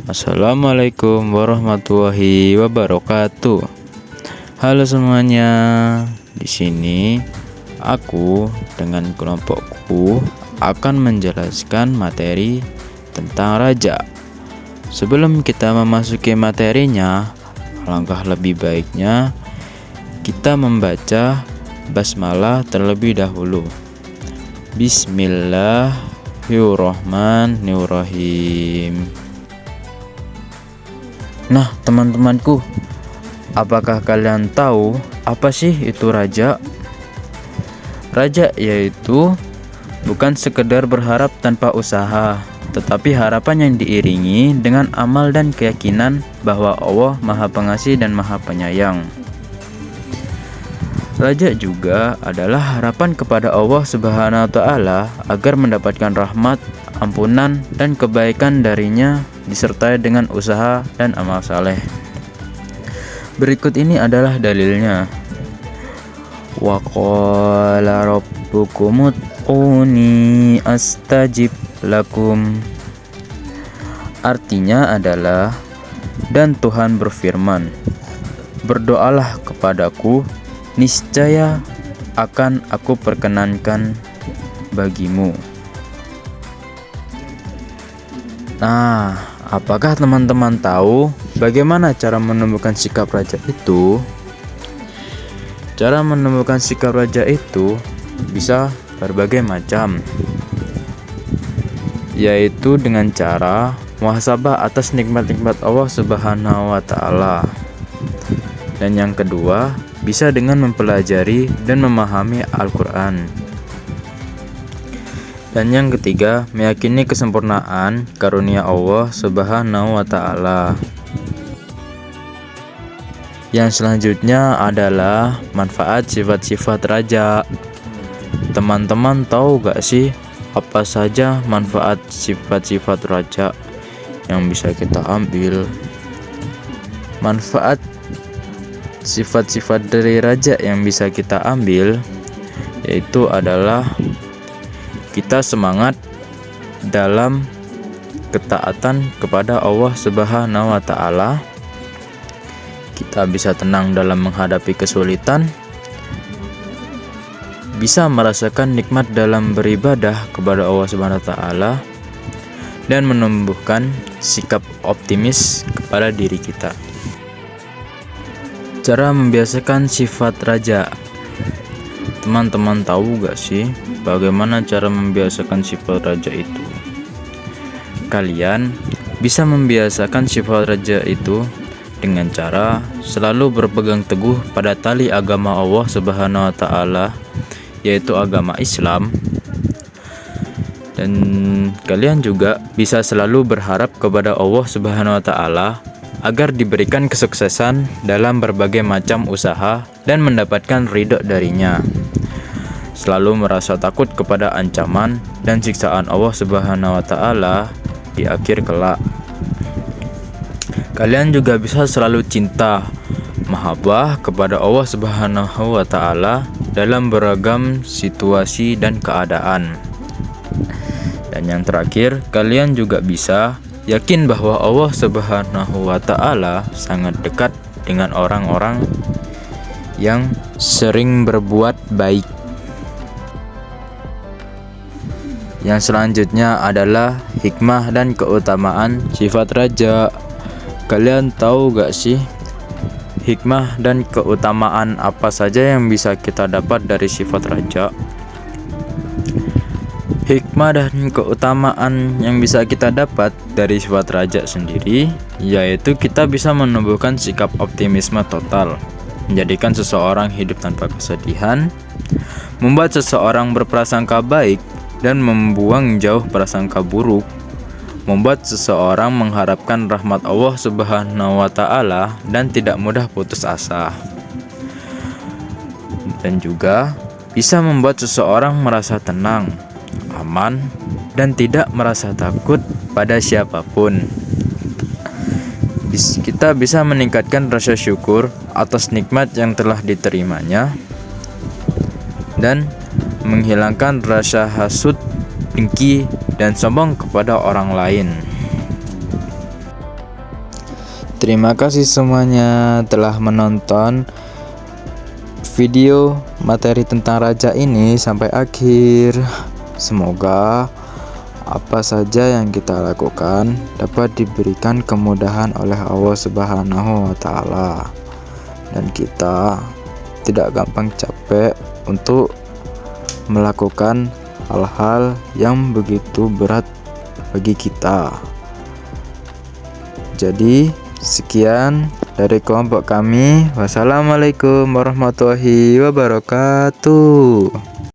Assalamualaikum warahmatullahi wabarakatuh. Halo semuanya. Di sini aku dengan kelompokku akan menjelaskan materi tentang raja. Sebelum kita memasuki materinya, alangkah lebih baiknya kita membaca basmalah terlebih dahulu. Bismillahirrahmanirrahim. Nah, teman-temanku, apakah kalian tahu apa sih itu raja? Raja yaitu bukan sekedar berharap tanpa usaha, tetapi harapan yang diiringi dengan amal dan keyakinan bahwa Allah Maha Pengasih dan Maha Penyayang. Raja juga adalah harapan kepada Allah Subhanahu wa Ta'ala agar mendapatkan rahmat, ampunan, dan kebaikan darinya disertai dengan usaha dan amal saleh. Berikut ini adalah dalilnya. Wa qala rabbukum ud'uni astajib lakum. Artinya adalah, dan Tuhan berfirman, berdoalah kepadaku, niscaya akan aku perkenankan bagimu. Nah, apakah teman-teman tahu bagaimana cara menemukan sikap raja itu? Cara menemukan sikap raja itu bisa berbagai macam, yaitu dengan cara muhasabah atas nikmat-nikmat Allah Subhanahu wa Ta'ala. Dan yang kedua, bisa dengan mempelajari dan memahami Al-Quran. Dan yang ketiga, meyakini kesempurnaan karunia Allah Subhanahu wa Ta'ala. Yang selanjutnya adalah manfaat sifat-sifat raja. Teman-teman tahu gak sih apa saja manfaat sifat-sifat raja yang bisa kita ambil? Manfaat sifat-sifat dari raja yang bisa kita ambil yaitu adalah kita semangat dalam ketaatan kepada Allah Subhanahu wa Ta'ala. Kita bisa tenang dalam menghadapi kesulitan, bisa merasakan nikmat dalam beribadah kepada Allah Subhanahu wa Ta'ala, dan menumbuhkan sikap optimis kepada diri kita. Cara membiasakan sifat raja. Teman-teman tahu gak sih bagaimana cara membiasakan sifat raja itu? Kalian bisa membiasakan sifat raja itu dengan cara selalu berpegang teguh pada tali agama Allah Subhanahu wa Ta'ala, yaitu agama Islam. Dan kalian juga bisa selalu berharap kepada Allah Subhanahu wa Ta'ala agar diberikan kesuksesan dalam berbagai macam usaha dan mendapatkan ridho darinya. Selalu merasa takut kepada ancaman dan siksaan Allah Subhanahu wa Ta'ala di akhir kelak. Kalian juga bisa selalu cinta, mahabbah kepada Allah Subhanahu wa Ta'ala dalam beragam situasi dan keadaan. Dan yang terakhir, kalian juga bisa yakin bahwa Allah Subhanahu wa Ta'ala sangat dekat dengan orang-orang yang sering berbuat baik. Yang selanjutnya adalah hikmah dan keutamaan sifat raja. Kalian tahu gak sih hikmah dan keutamaan apa saja yang bisa kita dapat dari sifat raja? Hikmah dan keutamaan yang bisa kita dapat dari sifat raja sendiri, yaitu kita bisa menumbuhkan sikap optimisme total, menjadikan seseorang hidup tanpa kesedihan, membuat seseorang berprasangka baik dan membuang jauh prasangka buruk, membuat seseorang mengharapkan rahmat Allah Subhanahu wa Ta'ala dan tidak mudah putus asa. Dan juga bisa membuat seseorang merasa tenang, aman, dan tidak merasa takut pada siapapun. Kita bisa meningkatkan rasa syukur atas nikmat yang telah diterimanya dan menghilangkan rasa hasut, dengki, dan sombong kepada orang lain. Terima kasih semuanya telah menonton video materi tentang raja ini sampai akhir. Semoga apa saja yang kita lakukan dapat diberikan kemudahan oleh Allah Subhanahu wa Ta'ala, dan kita tidak gampang capek untuk melakukan hal-hal yang begitu berat bagi kita. Jadi sekian dari kelompok kami. Wassalamualaikum warahmatullahi wabarakatuh.